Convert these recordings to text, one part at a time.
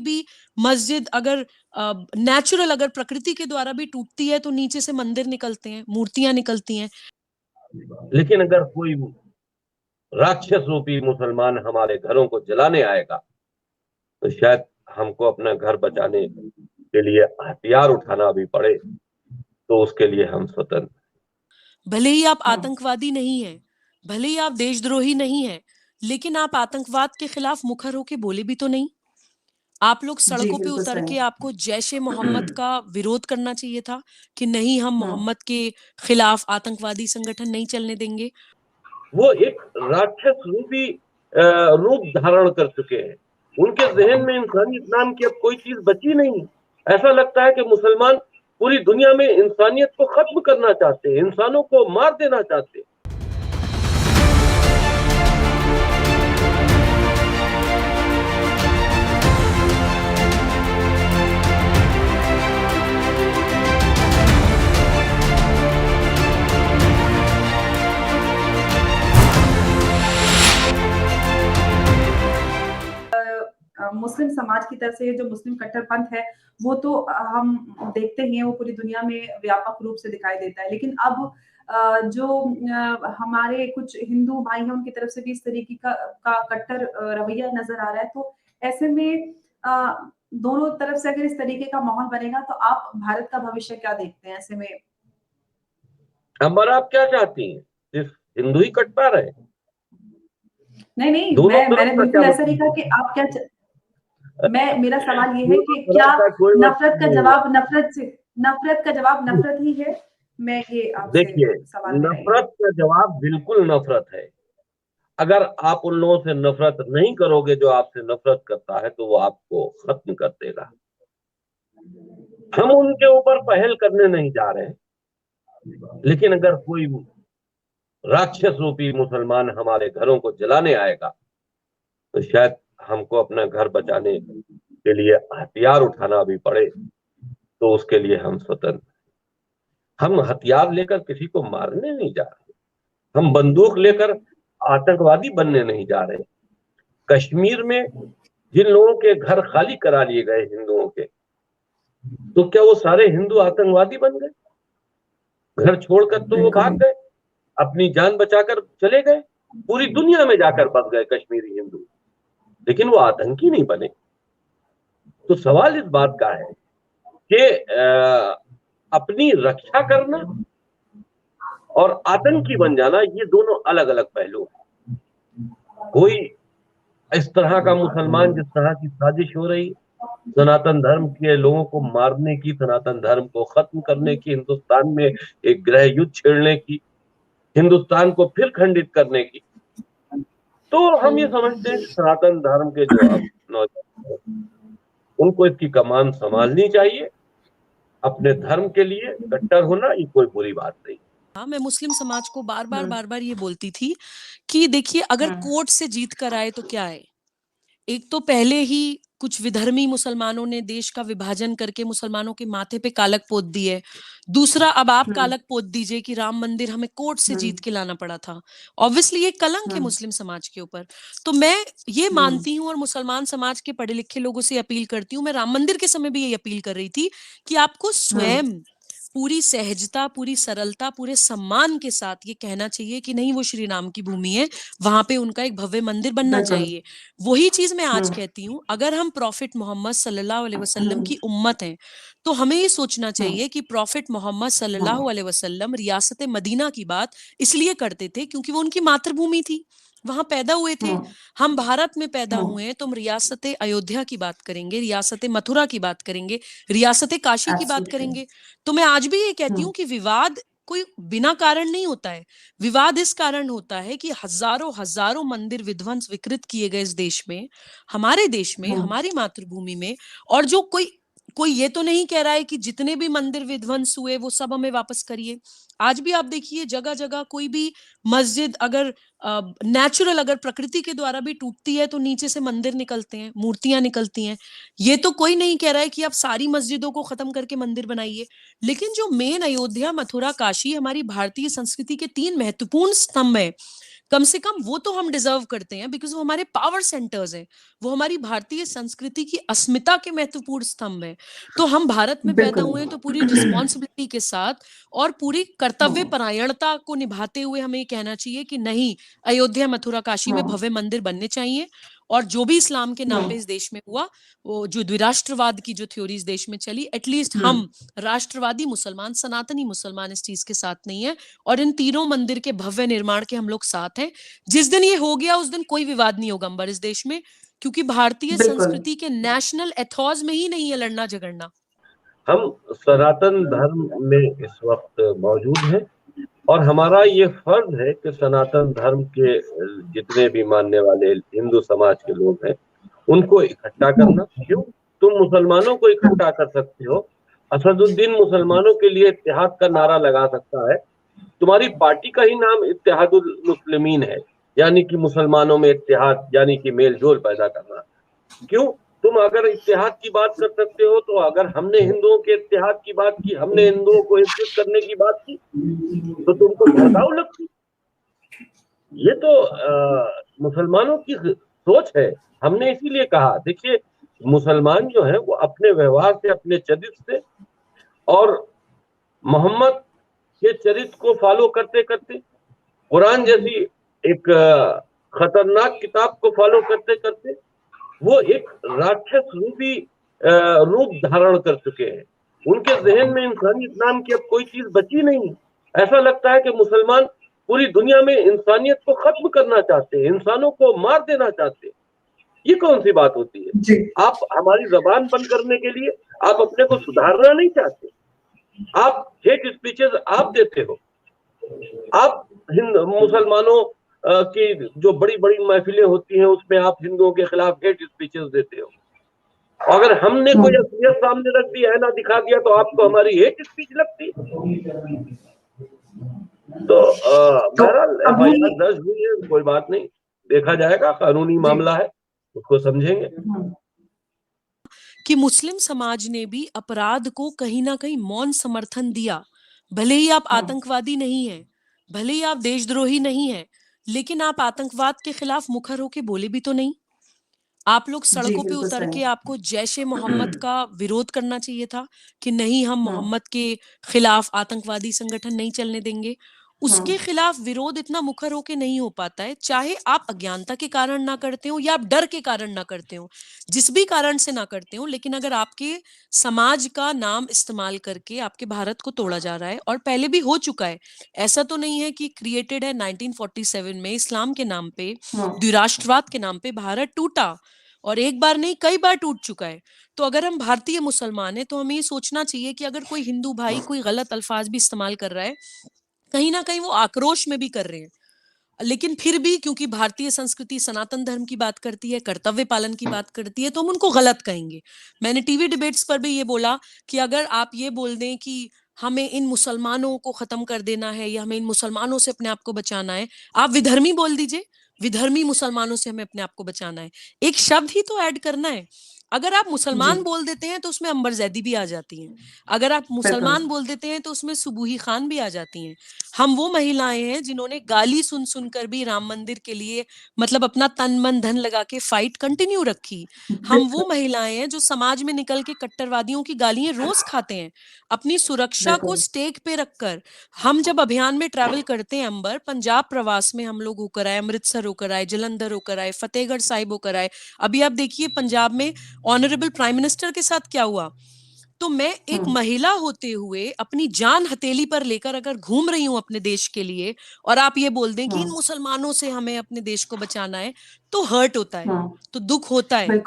भी मस्जिद अगर नेचुरल अगर प्रकृति के द्वारा भी टूटती है तो नीचे से मंदिर निकलते हैं, मूर्तियां निकलती हैं। लेकिन अगर कोई राक्षस रूपी मुसलमान हमारे घरों को जलाने आएगा तो शायद हमको अपना घर बचाने के लिए हथियार उठाना भी पड़े, तो उसके लिए हम स्वतंत्र। भले ही आप आतंकवादी नहीं हैं, भले ही आप देशद्रोही नहीं हैं, लेकिन आप आतंकवाद के खिलाफ मुखर होके बोले भी तो नहीं। आप लोग सड़कों पे बिल्कुल उतर सही। के आपको जैश ए मोहम्मद का विरोध करना चाहिए था कि नहीं, हम मोहम्मद के खिलाफ आतंकवादी संगठन नहीं चलने देंगे। वो एक राक्षस रूपी रूप धारण कर चुके हैं। उनके जहन में इंसानियत नाम की अब कोई चीज बची नहीं। ऐसा लगता है कि मुसलमान पूरी दुनिया में इंसानियत को खत्म करना चाहते हैं, इंसानों को मार देना चाहते हैं। मुस्लिम समाज की तरफ से जो मुस्लिम कट्टरपंथ है वो तो हम देखते ही हैं, वो पूरी दुनिया में व्यापक रूप से दिखाई देता है। लेकिन अब जो हमारे कुछ हिंदू भाई हैं उनकी तरफ से भी इस तरीके का कट्टर रवैया नजर आ रहा है। तो ऐसे में दोनों तरफ से अगर इस तरीके का माहौल बनेगा तो आप भारत का भविष्य क्या देखते हैं ऐसे में? हमारा आप क्या चाहती हैं? सिर्फ हिंदू ही कट पा रहे हैं? नहीं, दोनों मैंने बिल्कुल ऐसा नहीं कहा कि आप क्या मेरा सवाल ये है कि क्या नफरत का जवाब नफरत ही है? मैं ये आपसे देखिए, सवाल नफरत का जवाब बिल्कुल नफरत है। अगर आप उन लोगों से नफरत नहीं करोगे जो आपसे नफरत करता है तो वो आपको खत्म कर देगा। हम उनके ऊपर पहल करने नहीं जा रहे हैं, लेकिन अगर कोई राक्षस रूपी मुसलमान हमारे घरों को जलाने आएगा तो शायद हमको अपना घर बचाने के लिए हथियार उठाना भी पड़े, तो उसके लिए हम स्वतंत्र। हम हथियार लेकर किसी को मारने नहीं जा रहे, हम बंदूक लेकर आतंकवादी बनने नहीं जा रहे। कश्मीर में जिन लोगों के घर खाली करा लिए गए हिंदुओं के, तो क्या वो सारे हिंदू आतंकवादी बन गए? घर छोड़कर तो वो भाग गए, अपनी जान बचाकर चले गए, पूरी दुनिया में जाकर बस गए कश्मीरी हिंदू, लेकिन वो आतंकी नहीं बने। तो सवाल इस बात का है कि अपनी रक्षा करना और आतंकी बन जाना, ये दोनों अलग अलग पहलू हैं। कोई इस तरह का मुसलमान जिस तरह की साजिश हो रही, सनातन धर्म के लोगों को मारने की, सनातन धर्म को खत्म करने की, हिंदुस्तान में एक गृह युद्ध छेड़ने की, हिंदुस्तान को फिर खंडित करने की, तो हम ये समझते हैं सनातन धर्म के जो अब नौजवान, उनको इसकी कमान संभालनी चाहिए। अपने धर्म के लिए कट्टर होना ये कोई बुरी बात नहीं। हाँ, मैं मुस्लिम समाज को बार बार ये बोलती थी कि देखिए, अगर कोर्ट से जीत कर आए तो क्या है। एक तो पहले ही कुछ विधर्मी मुसलमानों ने देश का विभाजन करके मुसलमानों के माथे पे कालक पोत दी है। दूसरा, अब आप कालक पोत दीजिए कि राम मंदिर हमें कोर्ट से जीत के लाना पड़ा था। ऑब्वियसली ये कलंक है मुस्लिम समाज के ऊपर। तो मैं ये मानती हूँ और मुसलमान समाज के पढ़े लिखे लोगों से अपील करती हूँ, मैं राम मंदिर के समय भी ये अपील कर रही थी कि आपको स्वयं पूरी सहजता, पूरी सरलता, पूरे सम्मान के साथ ये कहना चाहिए कि नहीं, वो श्री राम की भूमि है, वहां पे उनका एक भव्य मंदिर बनना चाहिए। वही चीज मैं आज कहती हूँ, अगर हम प्रॉफिट मोहम्मद सल्लल्लाहु अलैहि वसल्लम की उम्मत हैं तो हमें ये सोचना चाहिए कि प्रॉफिट मोहम्मद सल्लल्लाहु अलैहि वसल्लम रियासत मदीना की बात इसलिए करते थे क्योंकि वो उनकी मातृभूमि थी, वहां पैदा हुए थे। हम भारत में पैदा हुए हैं तो हम रियासत अयोध्या की बात करेंगे, रियासत मथुरा की बात करेंगे, रियासत काशी की बात करेंगे। तो मैं आज भी ये कहती हूँ कि विवाद कोई बिना कारण नहीं होता है। विवाद इस कारण होता है कि हजारों हजारों मंदिर विध्वंस विकृत किए गए इस देश में, हमारे देश में, हमारी मातृभूमि में। और जो कोई ये तो नहीं कह रहा है कि जितने भी मंदिर विध्वंस हुए वो सब हमें वापस करिए। आज भी आप देखिए, जगह जगह कोई भी मस्जिद अगर नेचुरल अगर प्रकृति के द्वारा भी टूटती है तो नीचे से मंदिर निकलते हैं, मूर्तियां निकलती हैं। ये तो कोई नहीं कह रहा है कि आप सारी मस्जिदों को खत्म करके मंदिर बनाइए, लेकिन जो मेन अयोध्या, मथुरा, काशी हमारी भारतीय संस्कृति के 3 महत्वपूर्ण स्तंभ है, कम से कम वो तो हम डिजर्व करते हैं, बिकॉज वो हमारे पावर सेंटर्स हैं, वो हमारी भारतीय संस्कृति की अस्मिता के महत्वपूर्ण स्तंभ हैं। तो हम भारत में पैदा हुए हैं तो पूरी रिस्पॉन्सिबिलिटी के साथ और पूरी कर्तव्य परायणता को निभाते हुए हमें ये कहना चाहिए कि नहीं, अयोध्या, मथुरा, काशी में भव्य मंदिर बनने चाहिए। और जो भी इस्लाम के नाम पे इस देश में हुआ, वो जो द्विराष्ट्रवाद की जो थ्योरी इस देश में चली, एटलीस्ट हम राष्ट्रवादी मुसलमान, सनातनी मुसलमान इस चीज के साथ नहीं है। और इन तीनों मंदिर के भव्य निर्माण के हम लोग साथ हैं। जिस दिन ये हो गया उस दिन कोई विवाद नहीं होगा अंबर इस देश में, क्योंकि भारतीय संस्कृति के नेशनल एथॉस में ही नहीं है लड़ना झगड़ना। हम सनातन धर्म में इस वक्त मौजूद हैं और हमारा ये फर्ज है कि सनातन धर्म के जितने भी मानने वाले हिंदू समाज के लोग हैं उनको इकट्ठा करना। क्यों? तुम मुसलमानों को इकट्ठा कर सकते हो, असदुद्दीन मुसलमानों के लिए इत्तेहाद का नारा लगा सकता है। तुम्हारी पार्टी का ही नाम इत्तेहादुल मुस्लिमीन है, यानी कि मुसलमानों में इत्तेहाद, यानी कि मेल जोल पैदा करना। क्यों? तुम अगर इत्तेहाद की बात कर सकते हो तो अगर हमने हिंदुओं के इत्तेहाद की बात की, हमने हिंदुओं को एकजुट करने की बात की, तो तुमको भड़काऊ लगती। ये तो मुसलमानों की सोच है। हमने इसीलिए कहा, देखिए मुसलमान जो है वो अपने व्यवहार से, अपने चरित्र से और मोहम्मद के चरित्र को फॉलो करते करते, कुरान जैसी एक खतरनाक किताब को फॉलो करते करते वो एक राक्षस रूपी रूप धारण कर चुके हैं। उनके जहन में इंसानियत नाम की अब कोई चीज बची नहीं। ऐसा लगता है कि मुसलमान पूरी दुनिया में इंसानियत को खत्म करना चाहते हैं, इंसानों को मार देना चाहते हैं। ये कौन सी बात होती है? आप हमारी जबान बंद करने के लिए आप अपने को सुधारना नहीं चाहते, आप हेट स्पीचेस आप देते हो। आप मुसलमानों की जो बड़ी बड़ी महफिलें होती हैं उसमें आप हिंदुओं के खिलाफ हेट स्पीचेस देते हो। अगर हमने कोई असलियत सामने रख दी, ऐना दिखा दिया, तो आपको हमारी हेट स्पीच लगती। तो बहरहाल FIR दर्ज हुई है, कोई बात नहीं, देखा जाएगा, कानूनी मामला है, उसको समझेंगे। कि मुस्लिम समाज ने भी अपराध को कहीं ना कहीं मौन समर्थन दिया। भले ही आप आतंकवादी नहीं हैं, भले ही आप देशद्रोही नहीं हैं, लेकिन आप आतंकवाद के खिलाफ मुखर होके बोले भी तो नहीं। आप लोग सड़कों पे उतर के आपको जैशे मोहम्मद का विरोध करना चाहिए था कि नहीं, हम मोहम्मद के खिलाफ आतंकवादी संगठन नहीं चलने देंगे। उसके खिलाफ विरोध इतना मुखर होके नहीं हो पाता है, चाहे आप अज्ञानता के कारण ना करते हो या आप डर के कारण ना करते हो, जिस भी कारण से ना करते हो। लेकिन अगर आपके समाज का नाम इस्तेमाल करके आपके भारत को तोड़ा जा रहा है, और पहले भी हो चुका है, ऐसा तो नहीं है कि क्रिएटेड है 1947 में इस्लाम के नाम पे, द्विराष्ट्रवाद के नाम पे भारत टूटा, और एक बार नहीं कई बार टूट चुका है। तो अगर हम भारतीय मुसलमान हैं तो हमें ये सोचना चाहिए कि अगर कोई हिंदू भाई कोई गलत अल्फाज भी इस्तेमाल कर रहा है, कहीं ना कहीं वो आक्रोश में भी कर रहे हैं, लेकिन फिर भी क्योंकि भारतीय संस्कृति सनातन धर्म की बात करती है, कर्तव्य पालन की बात करती है, तो हम उनको गलत कहेंगे। मैंने टीवी डिबेट्स पर भी ये बोला कि अगर आप ये बोल दें कि हमें इन मुसलमानों को खत्म कर देना है या हमें इन मुसलमानों से अपने आप को बचाना है, आप विधर्मी बोल दीजिए, विधर्मी मुसलमानों से हमें अपने आप को बचाना है, एक शब्द ही तो ऐड करना है। अगर आप मुसलमान बोल देते हैं तो उसमें अंबर जैदी भी आ जाती हैं, अगर आप मुसलमान बोल देते हैं तो उसमें सुबूही खान भी आ जाती हैं। हम वो महिलाएं हैं जिन्होंने गाली सुन सुनकर भी राम मंदिर के लिए मतलब अपना तन मन धन लगा के फाइट कंटिन्यू रखी। हम वो महिलाएं हैं जो समाज में निकल के कट्टरवादियों की गालियां रोज खाते हैं, अपनी सुरक्षा को स्टेक पे रखकर। हम जब अभियान में ट्रैवल करते हैं अंबर, पंजाब प्रवास में हम लोग होकर आए, अमृतसर होकर आए, जलंधर होकर आए, फतेहगढ़ साहिब होकर आए, अभी आप देखिए पंजाब में ऑनरेबल प्राइम मिनिस्टर के साथ क्या हुआ। तो मैं एक महिला होते हुए अपनी जान हथेली पर लेकर अगर घूम रही हूं अपने देश के लिए, और आप ये बोल दें कि इन मुसलमानों से हमें अपने देश को बचाना है, तो हर्ट होता है, तो दुख होता है,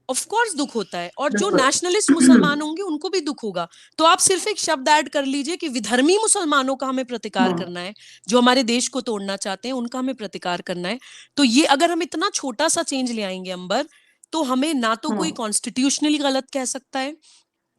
ऑफ कोर्स दुख होता है। और जो नेशनलिस्ट मुसलमान होंगे उनको भी दुख होगा। तो आप सिर्फ एक शब्द ऐड कर लीजिए कि विधर्मी मुसलमानों का हमें प्रतिकार करना है, जो हमारे देश को तोड़ना चाहते हैं उनका हमें प्रतिकार करना है। तो ये अगर हम इतना छोटा सा चेंज ले आएंगे अंबर, तो हमें ना तो कोई कॉन्स्टिट्यूशनली गलत कह सकता है,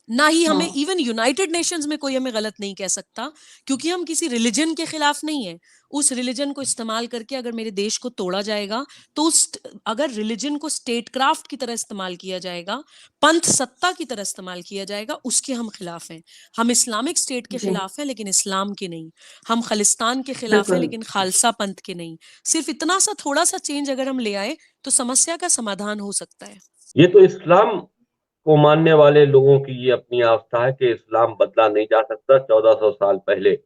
ना ही हमें इवन यूनाइटेड नेशंस में कोई हमें गलत नहीं कह सकता, क्योंकि हम किसी रिलीजन के खिलाफ नहीं है। उस रिलीजन को इस्तेमाल करके अगर मेरे देश को तोड़ा जाएगा, तो उस अगर रिलीजन को स्टेट क्राफ्ट की तरह इस्तेमाल किया जाएगा, पंथ सत्ता की तरह इस्तेमाल किया जाएगा, उसके हम खिलाफ हैं। हम इस्लामिक स्टेट के जी खिलाफ हैं, लेकिन इस्लाम के नहीं। हम खालिस्तान के खिलाफ हैं, बिल्कुल लेकिन खालसा पंथ के नहीं। सिर्फ इतना सा थोड़ा सा चेंज अगर हम ले आए, तो समस्या का समाधान हो सकता है। ये तो इस्लाम को मानने वाले लोगों की ये अपनी आस्था है कि इस्लाम बदला नहीं जा सकता। 1400 साल पहले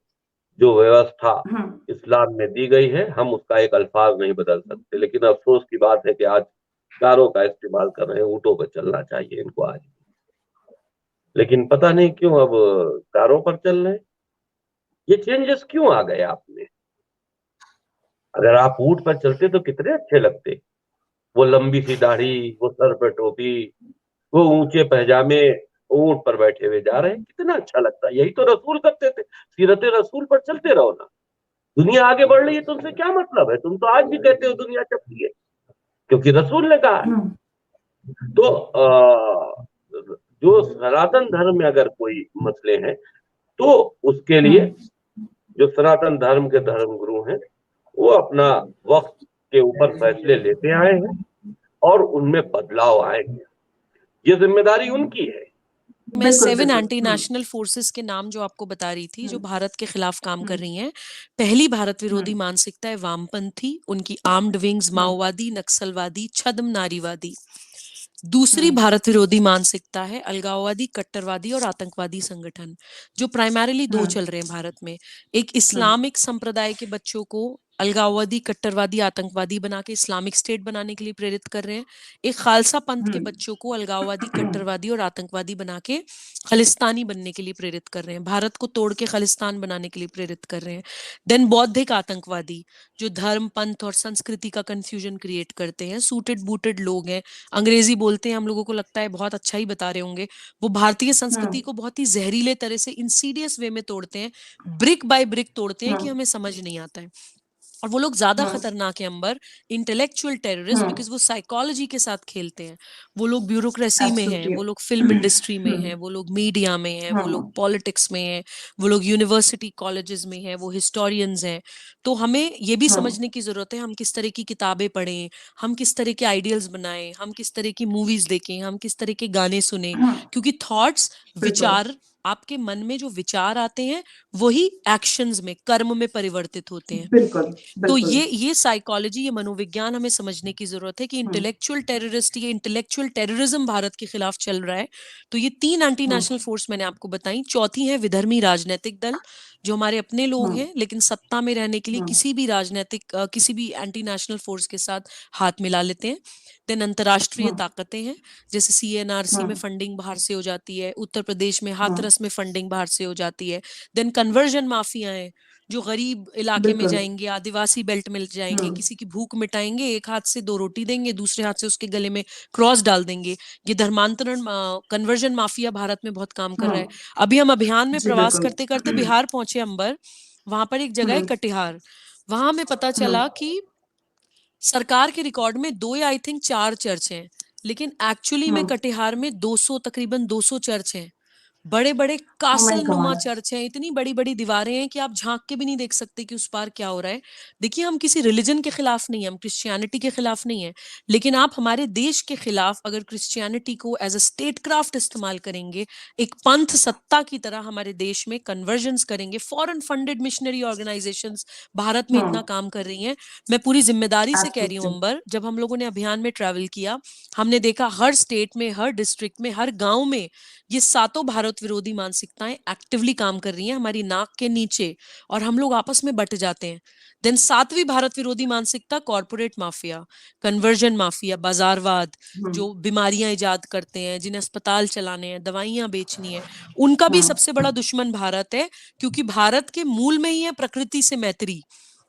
जो व्यवस्था हम्म इस्लाम में दी गई है, हम उसका एक अल्फाज नहीं बदल सकते। लेकिन अफसोस की बात है कि आज कारों का इस्तेमाल कर रहे हैं, ऊँटों पर चलना चाहिए इनको आज। लेकिन पता नहीं क्यों अब कारों पर चल रहे हैं। ये चेंजेस क्यों आ गए आप में? अगर आप ऊँट पर चलते तो कितने अच्छे लगते। वो लंबी सी दाढ़ी, वो सर पे टोपी, वो ऊंचे पहजामे, ऊंट पर बैठे हुए जा रहे हैं, कितना अच्छा लगता है। यही तो रसूल करते थे। सीरत रसूल पर चलते रहो ना। दुनिया आगे बढ़ रही है, तुमसे क्या मतलब है? तुम तो आज भी कहते हो दुनिया चलती है, क्योंकि रसूल ने कहा है। हम्म तो जो सनातन धर्म में अगर कोई मसले हैं, तो उसके लिए हम्म जो सनातन धर्म के धर्म गुरु हैं, वो अपना वक्त के ऊपर फैसले लेते आए हैं और उनमें बदलाव आएंगे। ये जिम्मेदारी उनकी है। मैं बिल्कुल 7 बिल्कुल एंटी नेशनल फोर्सेस के नाम जो आपको बता रही थी, जो भारत के खिलाफ काम कर रही हैं। पहली भारत विरोधी मानसिकता है वामपंथी, उनकी आर्म्ड विंग्स माओवादी, नक्सलवादी, छद्म नारीवादी। दूसरी भारत विरोधी मानसिकता है अलगाववादी, कट्टरवादी और आतंकवादी संगठन, जो प्राइमरीली दो चल रहे हैं भारत में। एक इस्लामिक संप्रदाय के बच्चों को अलगाववादी, कट्टरवादी, आतंकवादी बना के इस्लामिक स्टेट बनाने के लिए प्रेरित कर रहे हैं। एक खालसा पंथ के बच्चों को अलगाववादी, कट्टरवादी और आतंकवादी बना के खालिस्तानी बनने के लिए प्रेरित कर रहे हैं, भारत को तोड़ के खालिस्तान बनाने के लिए प्रेरित कर रहे हैं। देन बौद्धिक आतंकवादी, जो धर्म, पंथ और संस्कृति का कंफ्यूजन क्रिएट करते हैं। सूटेड बूटेड लोग हैं, अंग्रेजी बोलते हैं, हम लोगों को लगता है बहुत अच्छा ही बता रहे होंगे। वो भारतीय संस्कृति को बहुत ही जहरीले तरह से, इंसीडियस वे में तोड़ते हैं, ब्रिक बाय ब्रिक तोड़ते हैं, कि हमें समझ नहीं आता है। और वो लोग ज्यादा खतरनाक है अंबर, इंटेलेक्चुअल टेररिस्ट, बिकॉज वो साइकोलॉजी के साथ खेलते हैं। वो लोग ब्यूरोक्रेसी में हैं, एब्सोल्युटली वो लोग फिल्म इंडस्ट्री में हैं, वो लोग मीडिया में हैं, वो लोग पॉलिटिक्स में हैं, वो लोग यूनिवर्सिटी कॉलेजेस में हैं, वो हिस्टोरियंस हैं। तो हमें ये भी समझने की जरूरत है, हम किस तरह की किताबें पढ़ें, हम किस तरह के आइडियल्स बनाएं, हम किस तरह की मूवीज देखें, हम किस तरह के गाने सुने, क्योंकि थॉट्स, बिल्कुल विचार, आपके मन में जो विचार आते हैं, वही एक्शंस में, कर्म में परिवर्तित होते हैं। बिल्कुल तो बिल्कुल ये साइकोलॉजी, ये मनोविज्ञान हमें समझने की जरूरत है कि इंटेलेक्चुअल टेररिस्ट, ये इंटेलेक्चुअल टेररिज्म भारत के खिलाफ चल रहा है। तो ये 3 एंटी नेशनल फोर्स मैंने आपको बताई। चौथी है विधर्मी राजनीतिक दल, जो हमारे अपने लोग हैं, लेकिन सत्ता में रहने के लिए किसी भी राजनीतिक किसी भी एंटी नेशनल फोर्स के साथ हाथ मिला लेते हैं। देन अंतर्राष्ट्रीय ताकतें हैं, जैसे CNRC में फंडिंग बाहर से हो जाती है, उत्तर प्रदेश में हाथरस में फंडिंग बाहर से हो जाती है। देन कन्वर्जन माफिया है, जो गरीब इलाके में बिल्कुल जाएंगे, आदिवासी बेल्ट में जाएंगे, किसी की भूख मिटाएंगे, एक हाथ से 2 रोटी देंगे, दूसरे हाथ से उसके गले में क्रॉस डाल देंगे। ये धर्मांतरण कन्वर्जन माफिया भारत में बहुत काम कर रहा है। अभी हम अभियान में जी प्रवास बिल्कुल करते करते बिहार पहुंचे अंबर, वहां पर एक जगह है कटिहार। वहां हमें पता चला कि सरकार के रिकॉर्ड में 2 या आई थिंक 4 चर्च हैं, लेकिन एक्चुअली में कटिहार में 200, तकरीबन 200 चर्च हैं। बड़े बड़े ओ माय कासल नुमा गॉड चर्च हैं, इतनी बड़ी बड़ी दीवारें हैं कि आप झांक के भी नहीं देख सकते कि उस पार क्या हो रहा है। देखिए, हम किसी रिलीजन के खिलाफ नहीं है, हम क्रिश्चियनिटी के खिलाफ नहीं है, लेकिन आप हमारे देश के खिलाफ अगर क्रिश्चियनिटी को एज अ स्टेट क्राफ्ट इस्तेमाल करेंगे, एक पंथ सत्ता की तरह हमारे देश में कन्वर्जन्स करेंगे, foreign funded missionary organisations Bharat में इतना काम कर रही हैं। मैं पूरी जिम्मेदारी से कह रही हूँ एब्सोल्युटली अंबर, जब हम लोगों ने अभियान में ट्रैवल किया, हमने देखा हर स्टेट में, हर डिस्ट्रिक्ट में, हर गांव में ये सातों भारत विरोधी मानसिकताएं एक्टिवली काम कर रही हैं हमारी नाक के नीचे, और हम लोग आपस में बट जाते हैं। देन 7वीं भारत विरोधी मानसिकता कॉर्पोरेट माफिया, कन्वर्जन माफिया, बाजारवाद, जो बीमारियां इजाद करते हैं, जिन्हें अस्पताल चलाने हैं, दवाइयां बेचनी है, उनका भी सबसे बड़ा दुश्मन भारत है। क्योंकि भारत के मूल में ही है प्रकृति से मैत्री।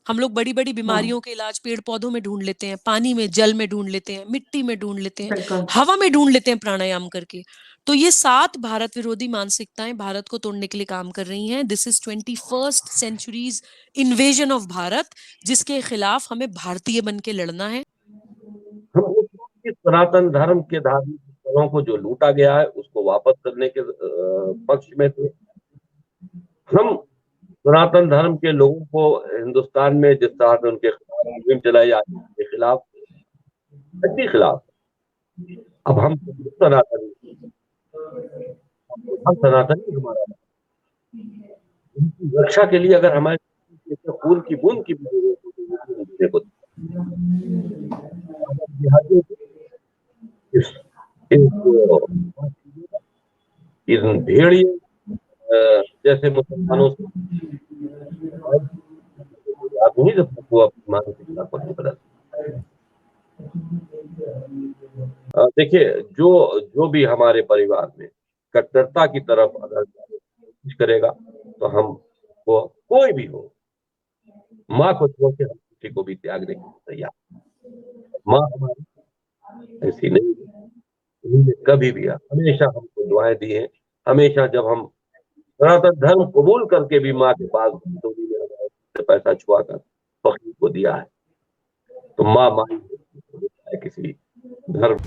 हम लोग बड़ी बड़ी बीमारियों के इलाज पेड़ पौधों में ढूंढ लेते हैं, पानी में, जल में ढूंढ लेते हैं, मिट्टी में ढूंढ लेते हैं, बिल्कुल हवा में ढूंढ लेते हैं प्राणायाम करके। तो ये 7 भारत विरोधी मानसिकताएं भारत को तोड़ने के लिए काम कर रही हैं। This is 21st century's invasion of Bharat, जिसके खिलाफ हमें भारतीय बन के लड़ना है। हम उस वक्त की सनातन धर्म के धार्मिक धरोहरों को जो लूटा गया है उसको वापस करने के पक्ष में थे। हम सनातन धर्म के लोगों को हिंदुस्तान में जिस तरह से उनके खिलाफ मुहिम चलाई जाती है, उनके खिलाफ सच्ची खिलाफ। अब हम सनातनी, हम सनातनी हमारा उनकी रक्षा के लिए अगर हमारे खून की बूंद की को इन भेड़िए जैसे मुसलमानों से आदमी जब तक वो अपनी मानसिकता को नहीं बदल। देखिए, जो भी हमारे परिवार में कट्टरता की तरफ अगर कोशिश करेगा तो हम वो कोई भी हो, माँ को छोड़ के हम किसी को भी त्यागने के लिए तैयार। माँ हमारी ऐसी नहीं है, उन्होंने कभी भी हमेशा हमको दुआएं दी हैं। हमेशा जब हम सनातन धर्म कबूल करके भी माँ के पास पैसा छुआ कर फकीर को दिया है, तो माँ किसी धर्म